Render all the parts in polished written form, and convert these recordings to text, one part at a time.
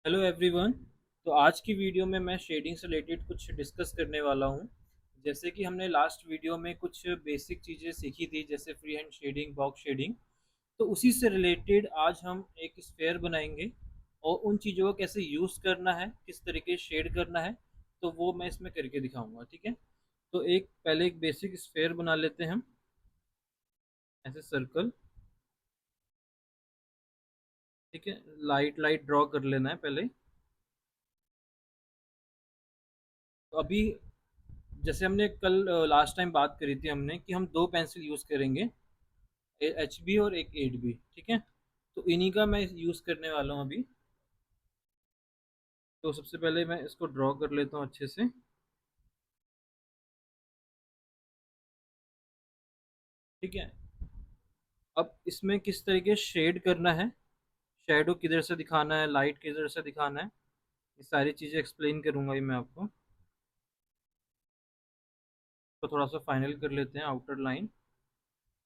Hello everyone. तो आज की वीडियो में मैं शेडिंग से रिलेटेड कुछ डिस्कस करने वाला हूँ। जैसे कि हमने लास्ट वीडियो में कुछ बेसिक चीज़ें सीखी थी, जैसे free hand shading, box shading. तो उसी से रिलेटेड आज हम एक स्फेयर बनाएंगे और उन चीज़ों को कैसे यूज़ करना है, किस तरीके से शेड करना है, तो वो मैं इसमें करके दिखाऊंगा। ठीक है। तो पहले एक बेसिक स्फेयर बना लेते हैं हम, ऐसे सर्कल। ठीक है। लाइट लाइट ड्रॉ कर लेना है पहले। तो अभी जैसे हमने कल लास्ट टाइम बात करी थी हमने कि हम दो पेंसिल यूज़ करेंगे, एच बी और एक एट बी। ठीक है। तो इन्हीं का मैं यूज़ करने वाला हूँ अभी। तो सबसे पहले मैं इसको ड्रॉ कर लेता हूँ अच्छे से। ठीक है। अब इसमें किस तरीके शेड करना है, शेडो किधर से दिखाना है, लाइट किधर से दिखाना है, ये सारी चीज़ें एक्सप्लेन करूंगा ये मैं आपको। तो थोड़ा सा फाइनल कर लेते हैं आउटर लाइन।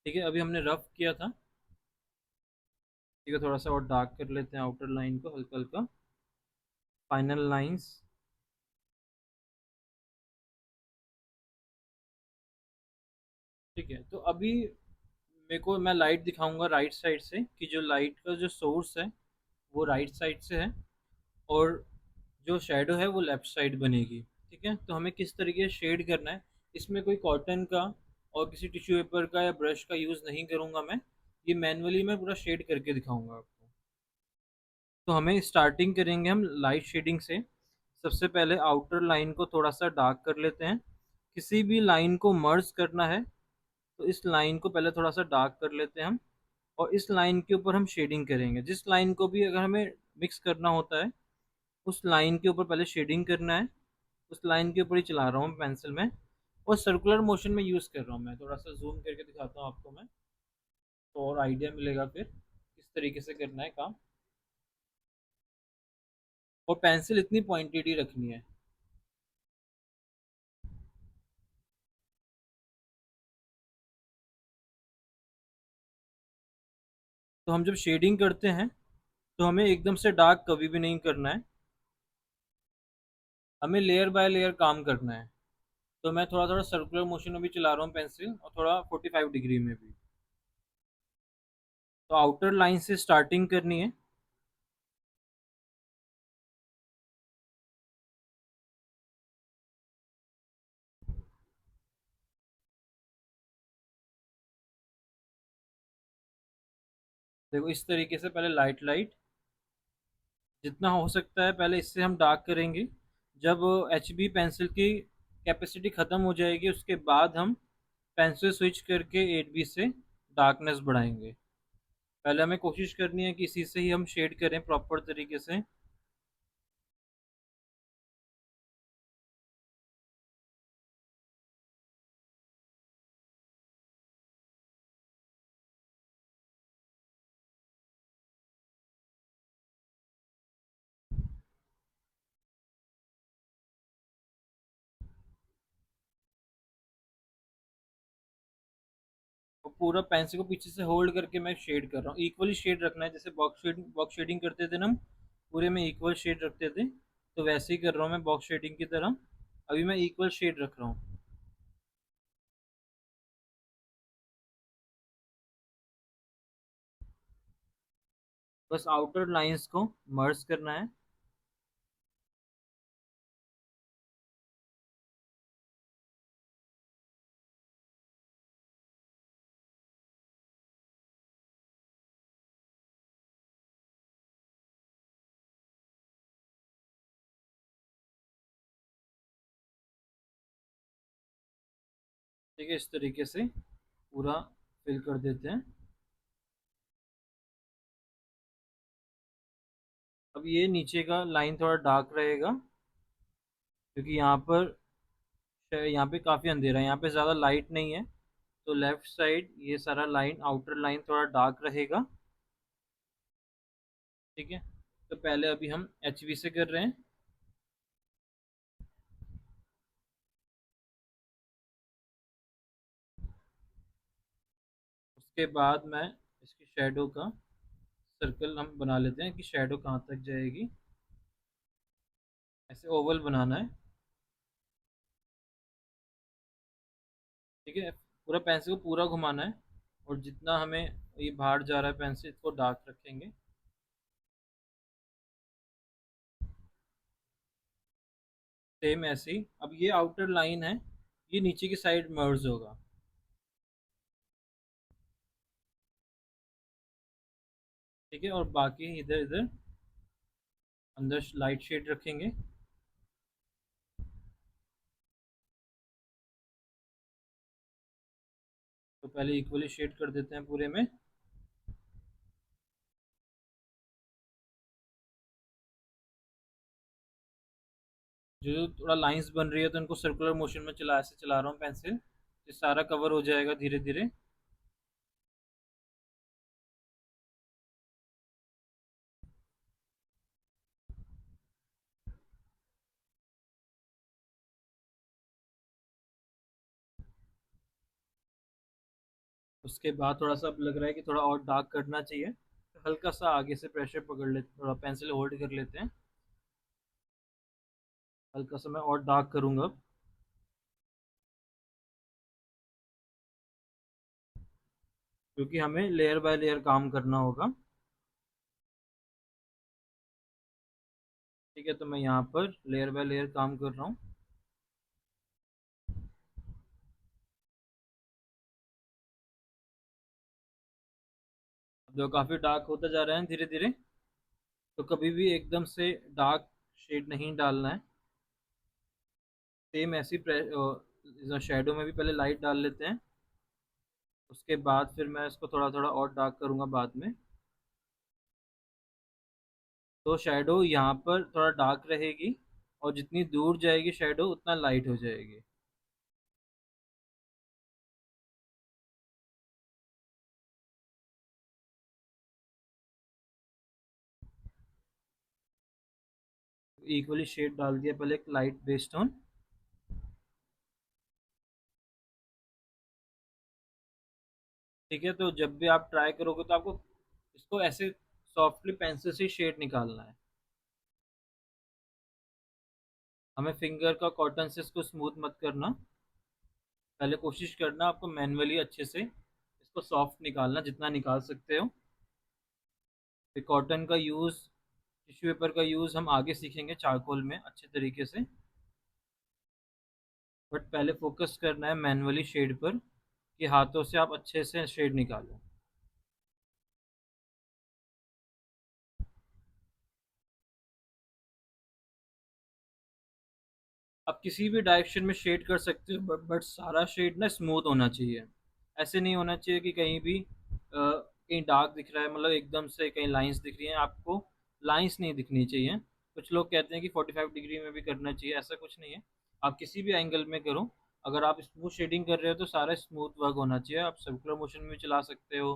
ठीक है। अभी हमने रफ किया था। ठीक है। थोड़ा सा और डार्क कर लेते हैं आउटर लाइन को, हल्का हल्का। Final lines. ठीक है। तो अभी मेरे को, मैं लाइट दिखाऊंगा राइट साइड से, कि जो लाइट का जो सोर्स है वो राइट साइड से है, और जो शेडो है वो लेफ्ट साइड बनेगी। ठीक है। तो हमें किस तरीके से शेड करना है, इसमें कोई कॉटन का और किसी टिश्यू पेपर का या ब्रश का यूज़ नहीं करूँगा मैं। ये मैनुअली मैं पूरा शेड करके दिखाऊंगा आपको। तो हमें स्टार्टिंग करेंगे हम लाइट शेडिंग से। सबसे पहले आउटर लाइन को थोड़ा सा डार्क कर लेते हैं। किसी भी लाइन को मर्ज करना है तो इस लाइन को पहले थोड़ा सा डार्क कर लेते हैं हम, और इस लाइन के ऊपर हम शेडिंग करेंगे। जिस लाइन को भी अगर हमें मिक्स करना होता है, उस लाइन के ऊपर पहले शेडिंग करना है। उस लाइन के ऊपर ही चला रहा हूँ पेंसिल में, और सर्कुलर मोशन में यूज़ कर रहा हूँ। मैं थोड़ा सा जूम करके दिखाता हूँ आपको मैं, तो और आइडिया मिलेगा फिर किस तरीके से करना है काम। और पेंसिल इतनी पॉइंटेड ही रखनी है। तो हम जब शेडिंग करते हैं तो हमें एकदम से डार्क कभी भी नहीं करना है, हमें लेयर बाय लेयर काम करना है। तो मैं थोड़ा थोड़ा सर्कुलर मोशन में भी चला रहा हूँ पेंसिल, और थोड़ा 45 डिग्री में भी। तो आउटर लाइन से स्टार्टिंग करनी है। देखो इस तरीके से पहले लाइट लाइट, जितना हो सकता है पहले इससे हम डार्क करेंगे। जब एच बी पेंसिल की कैपेसिटी ख़त्म हो जाएगी, उसके बाद हम पेंसिल स्विच करके एट बी से डार्कनेस बढ़ाएंगे। पहले हमें कोशिश करनी है कि इसी से ही हम शेड करें प्रॉपर तरीके से। और पूरा पेंसिल को पीछे से होल्ड करके मैं शेड कर रहा हूँ। इक्वली शेड रखना है, जैसे बॉक्स शेडिंग करते थे ना हम, पूरे में इक्वल शेड रखते थे। तो वैसे ही कर रहा हूँ मैं बॉक्स शेडिंग की तरह। अभी मैं इक्वल शेड रख रहा हूँ। बस आउटर लाइंस को मर्ज करना है। ठीक है। इस तरीके से पूरा फिल कर देते हैं। अब ये नीचे का लाइन थोड़ा डार्क रहेगा, क्योंकि यहाँ पे काफ़ी अंधेरा है, यहाँ पे ज़्यादा लाइट नहीं है। तो लेफ्ट साइड ये सारा लाइन, आउटर लाइन थोड़ा डार्क रहेगा। ठीक है। तो पहले अभी हम एच बी से कर रहे हैं। उसके बाद मैं इसकी शेडो का सर्कल हम बना लेते हैं कि शेडो कहाँ तक जाएगी। ऐसे ओवल बनाना है। ठीक है, पूरा पेंसिल को पूरा घुमाना है, और जितना हमें ये बाहर जा रहा है पेंसिल, इसको डार्क रखेंगे। सेम ऐसे ही, अब ये आउटर लाइन है, ये नीचे की साइड मर्ज होगा। ठीक है, और बाकी इधर इधर अंदर लाइट शेड रखेंगे। तो पहले इक्वली शेड कर देते हैं पूरे में। जो जो थोड़ा लाइंस बन रही है तो इनको सर्कुलर मोशन में चला, ऐसे चला रहा हूँ पेंसिल, ये सारा कवर हो जाएगा धीरे धीरे। उसके बाद थोड़ा सा अब लग रहा है कि थोड़ा और डार्क करना चाहिए, तो हल्का सा आगे से प्रेशर पकड़ लेते, थोड़ा पेंसिल होल्ड कर लेते हैं। हल्का सा मैं और डार्क करूंगा अब, क्योंकि हमें लेयर बाय लेयर काम करना होगा। ठीक है, तो मैं यहाँ पर लेयर बाय लेयर काम कर रहा हूँ। जो काफ़ी डार्क होता जा रहा है धीरे धीरे, तो कभी भी एकदम से डार्क शेड नहीं डालना है। सेम ऐसी शेडो में भी पहले लाइट डाल लेते हैं, उसके बाद फिर मैं इसको थोड़ा थोड़ा और डार्क करूंगा बाद में। तो शेडो यहाँ पर थोड़ा डार्क रहेगी, और जितनी दूर जाएगी शेडो उतना लाइट हो जाएगी। इक्वली शेड डाल दिया पहले एक लाइट बेस टोन। ठीक है, तो जब भी आप ट्राई करोगे तो आपको इसको ऐसे सॉफ्टली पेंसिल से शेड निकालना है। हमें फिंगर का कॉटन से इसको स्मूथ मत करना, पहले कोशिश करना आपको मैनुअली अच्छे से इसको सॉफ्ट निकालना जितना निकाल सकते हो। फिर कॉटन का यूज़, टिश्यू पेपर का यूज़ हम आगे सीखेंगे चारकोल में अच्छे तरीके से। बट पहले फोकस करना है मैनुअली शेड पर, कि हाथों से आप अच्छे से शेड निकालो। आप किसी भी डायरेक्शन में शेड कर सकते हो, बट सारा शेड ना स्मूथ होना चाहिए। ऐसे नहीं होना चाहिए कि कहीं भी कहीं डार्क दिख रहा है, मतलब एकदम से कहीं लाइंस दिख रही हैं आपको, लाइंस नहीं दिखनी चाहिए। कुछ लोग कहते हैं कि 45 डिग्री में भी करना चाहिए, ऐसा कुछ नहीं है। आप किसी भी एंगल में करो, अगर आप स्मूथ शेडिंग कर रहे हो तो सारा स्मूथ वर्क होना चाहिए। आप सर्कुलर मोशन में भी चला सकते हो,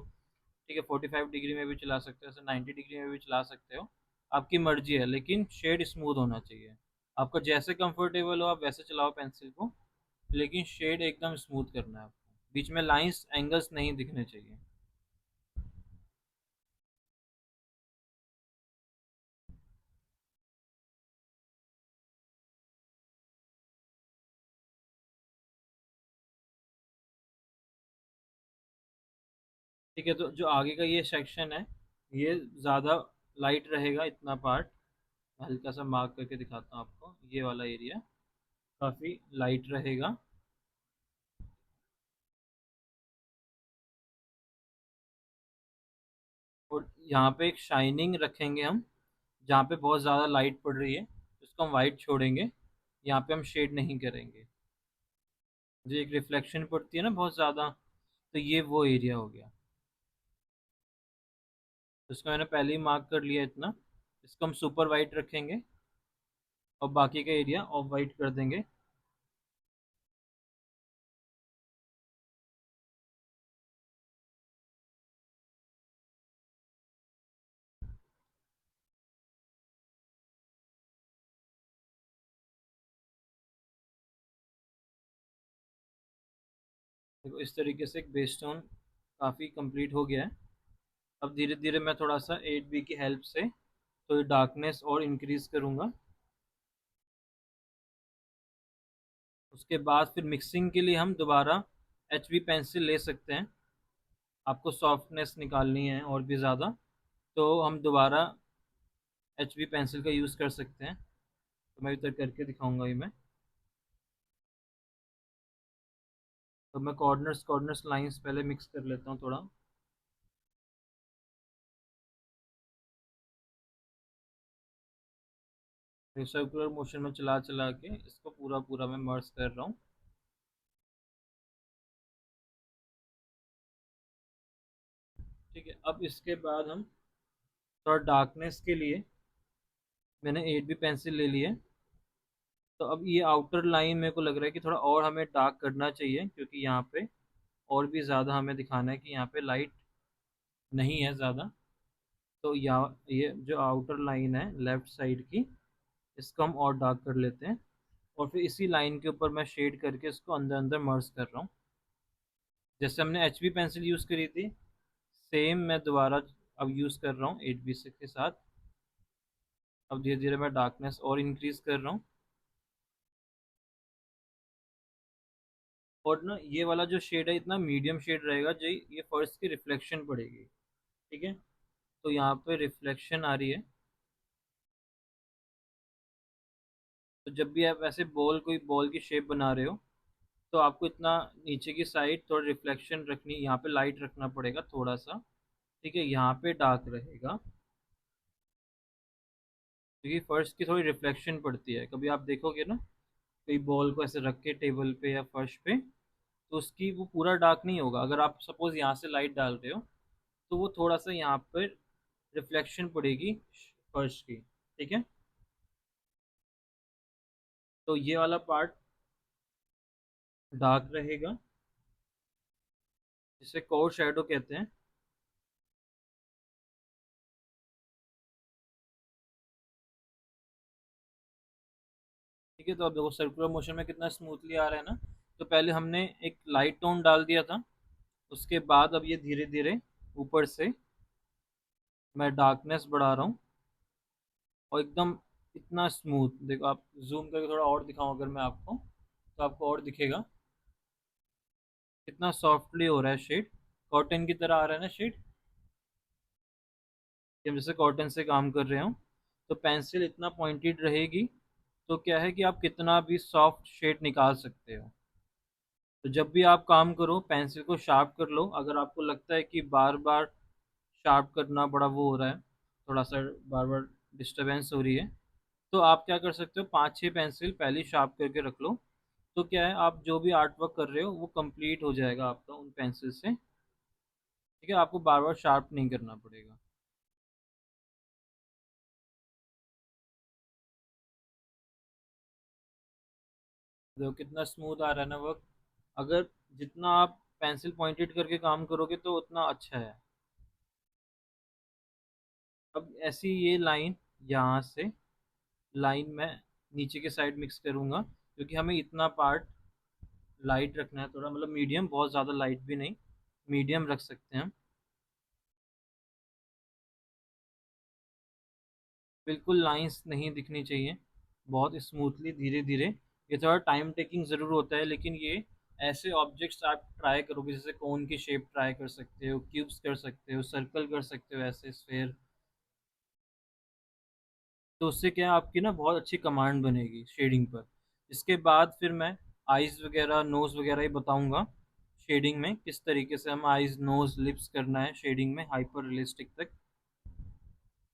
ठीक है, 45 डिग्री में भी चला सकते हो, ऐसे 90 डिग्री में भी चला सकते हो, आपकी मर्जी है, लेकिन शेड स्मूथ होना चाहिए। आपका जैसे कंफर्टेबल हो आप वैसे चलाओ पेंसिल को, लेकिन शेड एकदम स्मूथ करना है आपको, बीच में लाइंस एंगल्स नहीं दिखने चाहिए। ठीक है, तो जो आगे का ये सेक्शन है, ये ज़्यादा लाइट रहेगा, इतना पार्ट मैं हल्का सा मार्क करके दिखाता हूँ आपको, ये वाला एरिया काफ़ी लाइट रहेगा। और यहाँ पे एक शाइनिंग रखेंगे हम, जहाँ पे बहुत ज़्यादा लाइट पड़ रही है उसको हम वाइट छोड़ेंगे, यहाँ पे हम शेड नहीं करेंगे। जो एक रिफ्लेक्शन पड़ती है ना बहुत ज़्यादा, तो ये वो एरिया हो गया। तो इसको मैंने पहले ही मार्क कर लिया इतना, इसको हम सुपर वाइट रखेंगे, और बाकी का एरिया ऑफ वाइट कर देंगे। देखो इस तरीके से एक बेस टोन काफ़ी कंप्लीट हो गया है। अब धीरे धीरे मैं थोड़ा सा 8B की हेल्प से तो डार्कनेस और इंक्रीज करूँगा। उसके बाद फिर मिक्सिंग के लिए हम दोबारा HB पेंसिल ले सकते हैं। आपको सॉफ्टनेस निकालनी है और भी ज़्यादा, तो हम दोबारा HB पेंसिल का यूज़ कर सकते हैं। तो मैं इधर करके दिखाऊंगा ये मैं। तो मैं कॉर्नर्स कॉर्नर्स लाइंस पहले मिक्स कर लेता हूँ थोड़ा। फिर सर्कुलर मोशन में चला चला के इसको पूरा पूरा मैं मर्ज कर रहा हूँ। ठीक है, अब इसके बाद हम थोड़ा डार्कनेस के लिए मैंने 8B पेंसिल ले ली है। तो अब ये आउटर लाइन मेरे को लग रहा है कि थोड़ा और हमें डार्क करना चाहिए, क्योंकि यहाँ पे और भी ज़्यादा हमें दिखाना है कि यहाँ पे लाइट नहीं है ज़्यादा। तो यहाँ ये जो आउटर लाइन है लेफ्ट साइड की, इसको हम और डार्क कर लेते हैं। और फिर इसी लाइन के ऊपर मैं शेड करके इसको अंदर अंदर मर्ज कर रहा हूँ। जैसे हमने HB पेंसिल यूज़ करी थी, सेम मैं दोबारा अब यूज़ कर रहा हूँ 8B से के साथ। अब धीरे धीरे मैं डार्कनेस और इंक्रीज कर रहा हूँ। और ना ये वाला जो शेड है इतना मीडियम शेड रहेगा जो ये फर्श की रिफ्लेक्शन पड़ेगी। ठीक है, तो यहाँ पे रिफ्लेक्शन आ रही है। तो जब भी आप ऐसे बॉल कोई बॉल की शेप बना रहे हो, तो आपको इतना नीचे की साइड थोड़ा रिफ्लेक्शन रखनी, यहाँ पे लाइट रखना पड़ेगा थोड़ा सा। ठीक है, यहाँ पे डार्क रहेगा, क्योंकि फर्श की थोड़ी रिफ्लेक्शन पड़ती है। कभी आप देखोगे ना, कोई बॉल को ऐसे रख के टेबल पे या फर्श पे, तो उसकी वो पूरा डार्क नहीं होगा। अगर आप सपोज यहाँ से लाइट डाल रहे हो, तो वो थोड़ा सा यहाँ पर रिफ्लेक्शन पड़ेगी फर्श की। ठीक है, तो ये वाला पार्ट डार्क रहेगा, जिसे कोर शेडो कहते हैं। ठीक है, तो अब देखो सर्कुलर मोशन में कितना स्मूथली आ रहा है ना। तो पहले हमने एक लाइट टोन डाल दिया था, उसके बाद अब ये धीरे धीरे ऊपर से मैं डार्कनेस बढ़ा रहा हूँ। और एकदम इतना स्मूथ देखो, आप जूम करके थोड़ा और दिखाऊं अगर मैं आपको, तो आपको और दिखेगा कितना सॉफ्टली हो रहा है शेड। कॉटन की तरह आ रहा है ना शेड, कि हम जैसे कॉटन से काम कर रहे हो। तो पेंसिल इतना पॉइंटेड रहेगी, तो क्या है कि आप कितना भी सॉफ्ट शेड निकाल सकते हो। तो जब भी आप काम करो पेंसिल को शार्प कर लो। अगर आपको लगता है कि बार बार शार्प करना बड़ा वो हो रहा है, थोड़ा सा बार बार डिस्टरबेंस हो रही है, तो आप क्या कर सकते हो, 5-6 पेंसिल पहले शार्प करके रख लो। तो क्या है, आप जो भी आर्ट वर्क कर रहे हो वो कंप्लीट हो जाएगा आपका उन पेंसिल से। ठीक है, आपको बार बार शार्प नहीं करना पड़ेगा। देखो कितना स्मूथ आ रहा है ना वर्क। अगर जितना आप पेंसिल पॉइंटेड करके काम करोगे तो उतना अच्छा है। अब ऐसी ये लाइन, यहाँ से लाइन में नीचे के साइड मिक्स करूँगा, क्योंकि हमें इतना पार्ट लाइट रखना है थोड़ा, मतलब मीडियम, बहुत ज़्यादा लाइट भी नहीं, मीडियम रख सकते हैं हम। बिल्कुल लाइंस नहीं दिखनी चाहिए, बहुत स्मूथली धीरे धीरे। ये थोड़ा टाइम टेकिंग ज़रूर होता है, लेकिन ये ऐसे ऑब्जेक्ट्स आप ट्राई करोगे, जैसे कोन की शेप ट्राई कर सकते हो, क्यूब्स कर सकते हो, सर्कल कर सकते हो, ऐसे स्फेयर। तो उससे क्या है, आपकी ना बहुत अच्छी कमांड बनेगी शेडिंग पर। इसके बाद फिर मैं आइज़ वगैरह नोज़ वगैरह ही बताऊंगा शेडिंग में, किस तरीके से हम आइज़ नोज़ लिप्स करना है शेडिंग में हाइपर रियलिस्टिक तक।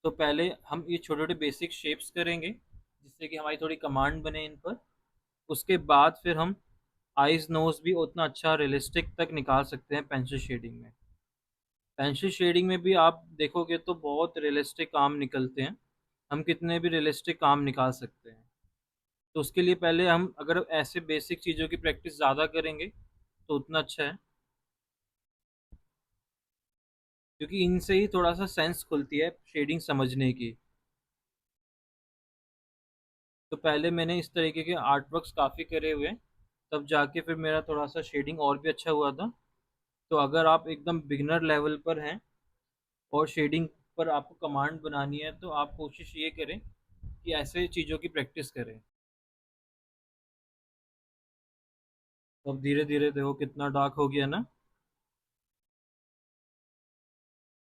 तो पहले हम ये छोटे छोटे बेसिक शेप्स करेंगे, जिससे कि हमारी थोड़ी कमांड बने इन पर। उसके बाद फिर हम आइज़ नोज़ भी उतना अच्छा रियलिस्टिक तक निकाल सकते हैं पेंसिल शेडिंग में। पेंसिल शेडिंग में भी आप देखोगे तो बहुत रियलिस्टिक काम निकलते हैं। हम कितने भी रियलिस्टिक काम निकाल सकते हैं। तो उसके लिए पहले हम अगर ऐसे बेसिक चीज़ों की प्रैक्टिस ज़्यादा करेंगे तो उतना अच्छा है, क्योंकि इनसे ही थोड़ा सा सेंस खुलती है शेडिंग समझने की। तो पहले मैंने इस तरीके के आर्ट वर्क्स काफ़ी करे हुए हैं, तब जाके फिर मेरा थोड़ा सा शेडिंग और भी अच्छा हुआ था। तो अगर आप एकदम बिगनर लेवल पर हैं और शेडिंग पर आपको कमांड बनानी है, तो आप कोशिश ये करें कि ऐसे चीज़ों की प्रैक्टिस करें। तो अब धीरे धीरे देखो कितना डार्क हो गया ना।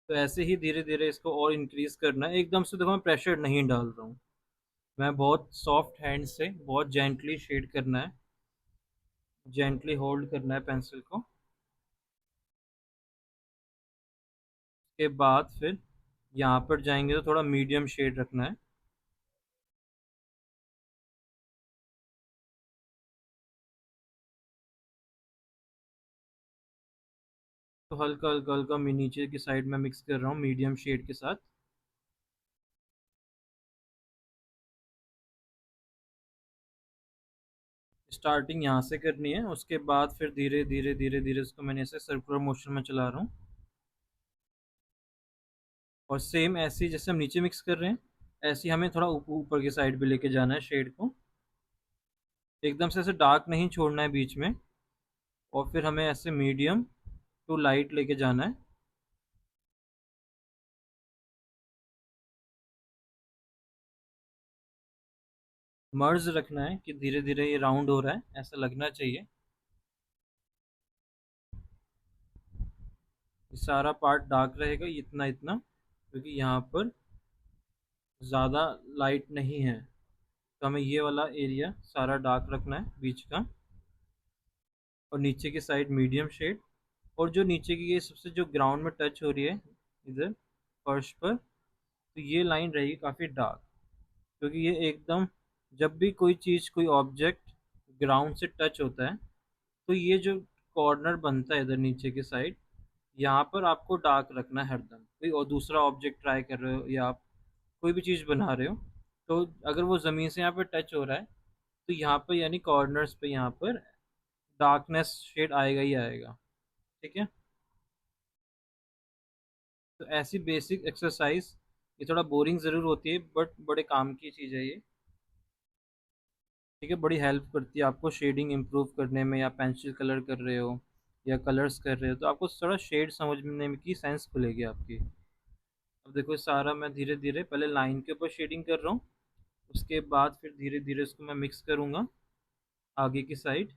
तो ऐसे ही धीरे धीरे इसको और इंक्रीज करना है। एकदम से देखो मैं प्रेशर नहीं डाल रहा हूँ, मैं बहुत सॉफ्ट हैंड से बहुत जेंटली शेड करना है, जेंटली होल्ड करना है पेंसिल को। के बाद फिर यहाँ पर जाएंगे तो थोड़ा मीडियम शेड रखना है। तो हल्का हल्का हल्का मैं नीचे की साइड में मिक्स कर रहा हूँ मीडियम शेड के साथ। स्टार्टिंग यहाँ से करनी है, उसके बाद फिर धीरे धीरे धीरे धीरे इसको मैंने ऐसे सर्कुलर मोशन में चला रहा हूँ। और सेम ऐसे ही जैसे हम नीचे मिक्स कर रहे हैं, ऐसे ही हमें थोड़ा ऊपर की साइड भी लेके जाना है शेड को। एकदम से ऐसे डार्क नहीं छोड़ना है बीच में, और फिर हमें ऐसे मीडियम टू लाइट लेके जाना है। मर्ज रखना है कि धीरे धीरे ये राउंड हो रहा है ऐसा लगना चाहिए। ये सारा पार्ट डार्क रहेगा इतना इतना, क्योंकि यहाँ पर ज़्यादा लाइट नहीं है। तो हमें ये वाला एरिया सारा डार्क रखना है बीच का, और नीचे की साइड मीडियम शेड। और जो नीचे की ये सबसे जो ग्राउंड में टच हो रही है इधर फर्श पर, तो ये लाइन रहेगी काफ़ी डार्क, क्योंकि ये एकदम जब भी कोई चीज़ कोई ऑब्जेक्ट ग्राउंड से टच होता है, तो ये जो कॉर्नर बनता है इधर नीचे की साइड, यहाँ पर आपको डार्क रखना है हरदम। कोई और दूसरा ऑब्जेक्ट ट्राई कर रहे हो या आप कोई भी चीज़ बना रहे हो, तो अगर वो ज़मीन से यहाँ पर टच हो रहा है, तो यहाँ पर यानी कॉर्नर्स पे यहाँ पर डार्कनेस शेड आएगा ही आएगा। ठीक है। तो ऐसी बेसिक एक्सरसाइज, ये थोड़ा बोरिंग ज़रूर होती है बट बड़े काम की चीज़ है ये। ठीक है, बड़ी हेल्प करती है आपको शेडिंग इम्प्रूव करने में, या पेंसिल कलर कर रहे हो या कलर्स कर रहे हो तो आपको थोड़ा शेड समझने में की सेंस खुलेगी आपकी। अब देखो सारा मैं धीरे धीरे पहले लाइन के ऊपर शेडिंग कर रहा हूँ, उसके बाद फिर धीरे धीरे इसको मैं मिक्स करूँगा आगे की साइड।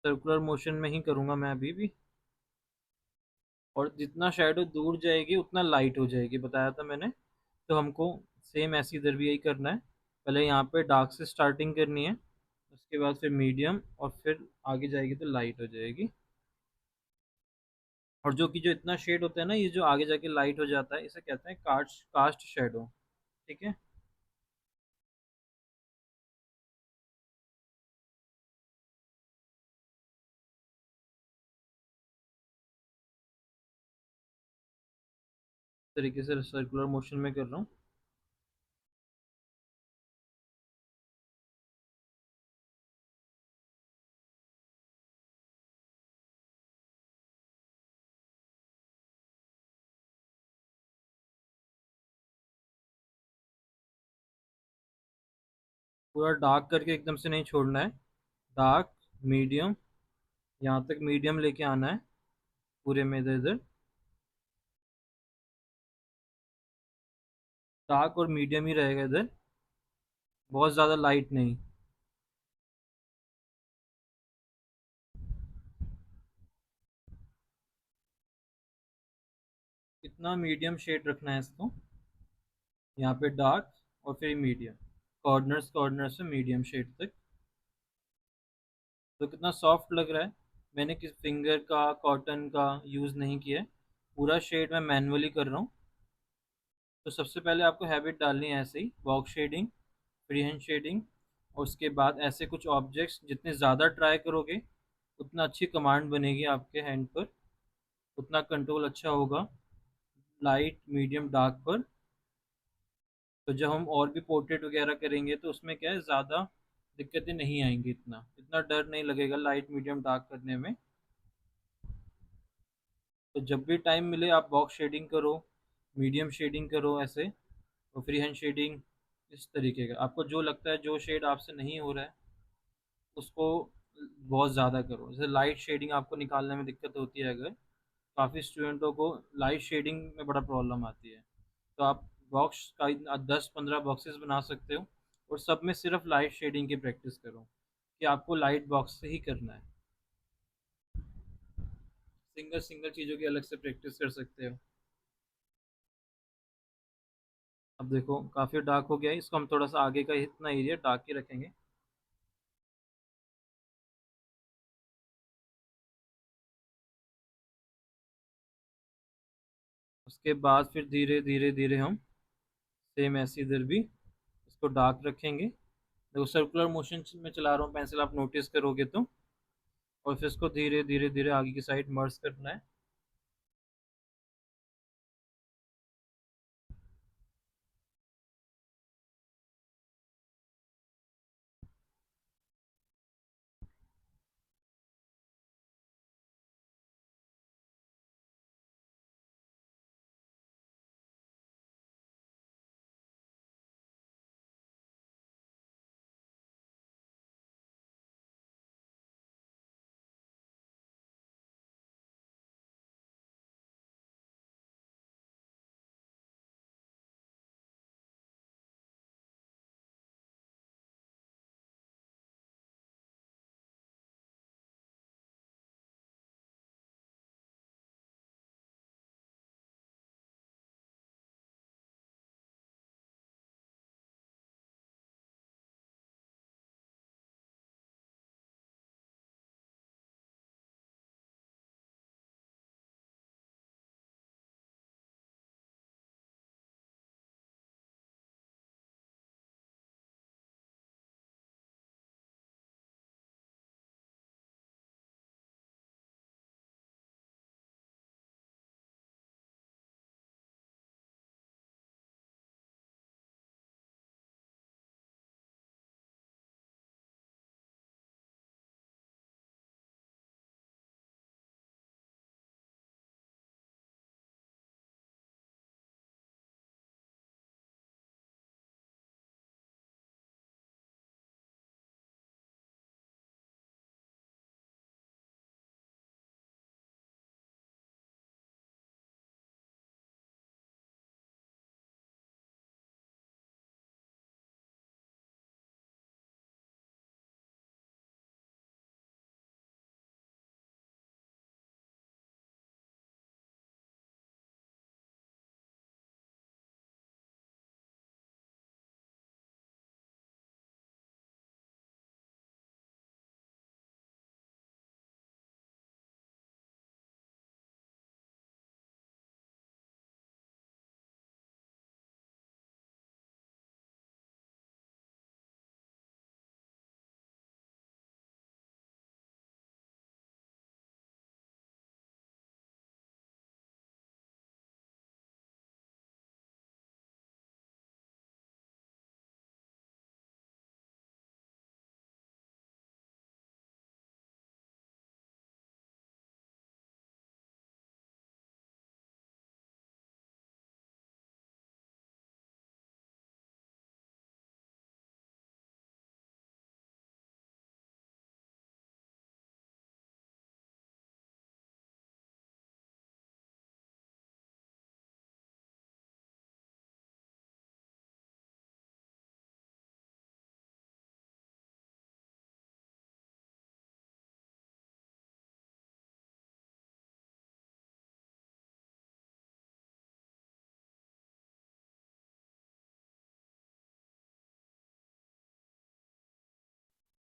सर्कुलर मोशन में ही करूँगा मैं अभी भी। और जितना शेडो दूर जाएगी उतना लाइट हो जाएगी, बताया था मैंने। तो हमको सेम ऐसी इधर भी यही करना है, पहले यहाँ पे डार्क से स्टार्टिंग करनी है, उसके बाद फिर मीडियम, और फिर आगे जाएगी तो लाइट हो जाएगी। और जो कि जो इतना शेड होता है ना, ये जो आगे जाके लाइट हो जाता है, इसे कहते हैं कास्ट कास्ट शेडो। ठीक है। इस तरीके से सर्कुलर मोशन में कर रहा हूँ। पूरा डार्क करके एकदम से नहीं छोड़ना है, डार्क मीडियम, यहाँ तक मीडियम लेके आना है पूरे में इधर इधर। डार्क और मीडियम ही रहेगा इधर, बहुत ज़्यादा लाइट नहीं। कितना मीडियम शेड रखना है इसको, यहाँ पे डार्क और फिर मीडियम, कॉर्नर्स कॉर्नर से मीडियम शेड तक। तो कितना सॉफ्ट लग रहा है। मैंने किस फिंगर का कॉटन का यूज़ नहीं किया है, पूरा शेड मैं मैनुअली कर रहा हूँ। तो सबसे पहले आपको हैबिट डालनी है ऐसे ही box shading, free hand shading, और उसके बाद ऐसे कुछ ऑब्जेक्ट्स जितने ज़्यादा ट्राई करोगे उतना अच्छी कमांड बनेगी आपके हैंड पर, उतना कंट्रोल अच्छा होगा लाइट मीडियम डार्क पर। तो जब हम और भी पोर्ट्रेट वगैरह करेंगे तो उसमें क्या है, ज़्यादा दिक्कतें नहीं आएंगी, इतना इतना डर नहीं लगेगा लाइट मीडियम डार्क करने में। तो जब भी टाइम मिले आप बॉक्स शेडिंग करो, मीडियम शेडिंग करो ऐसे, और फ्री हैंड शेडिंग। इस तरीके का आपको जो लगता है जो शेड आपसे नहीं हो रहा है उसको बहुत ज़्यादा करो। जैसे लाइट शेडिंग आपको निकालने में दिक्कत होती है अगर, काफ़ी स्टूडेंटों को लाइट शेडिंग में बड़ा प्रॉब्लम आती है। तो आप बॉक्स का 10-15 बॉक्सेस बना सकते हो और सब में सिर्फ लाइट शेडिंग की प्रैक्टिस करो कि आपको लाइट बॉक्स से ही करना है। सिंगल सिंगल चीज़ों की अलग से प्रैक्टिस कर सकते हो। अब देखो काफ़ी डार्क हो गया है, इसको हम थोड़ा सा आगे का इतना एरिया डार्क ही रखेंगे। उसके बाद फिर धीरे धीरे धीरे हम सेम ऐसे इधर भी इसको डार्क रखेंगे। देखो सर्कुलर मोशन में चला रहा हूँ पेंसिल, आप नोटिस करोगे तो। और फिर इसको धीरे धीरे धीरे आगे की साइड मर्ज करना है।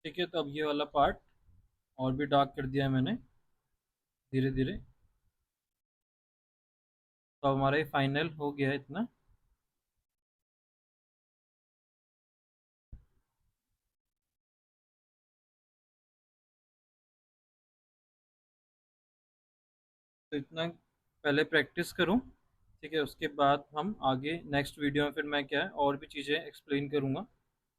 ठीक है, तो अब ये वाला पार्ट और भी डार्क कर दिया है मैंने धीरे धीरे। तो अब हमारा ये फाइनल हो गया है इतना। तो इतना पहले प्रैक्टिस करूँ, ठीक है। उसके बाद हम आगे नेक्स्ट वीडियो में फिर मैं क्या है और भी चीज़ें एक्सप्लेन करूँगा।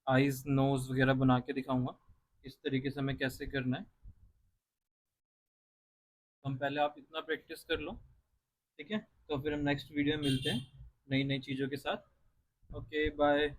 आईज नोज वगैरह बना के दिखाऊंगा इस तरीके से हमें कैसे करना है। तो हम पहले आप इतना प्रैक्टिस कर लो, ठीक है। तो फिर हम नेक्स्ट वीडियो में मिलते हैं नई नई चीज़ों के साथ। Okay bye.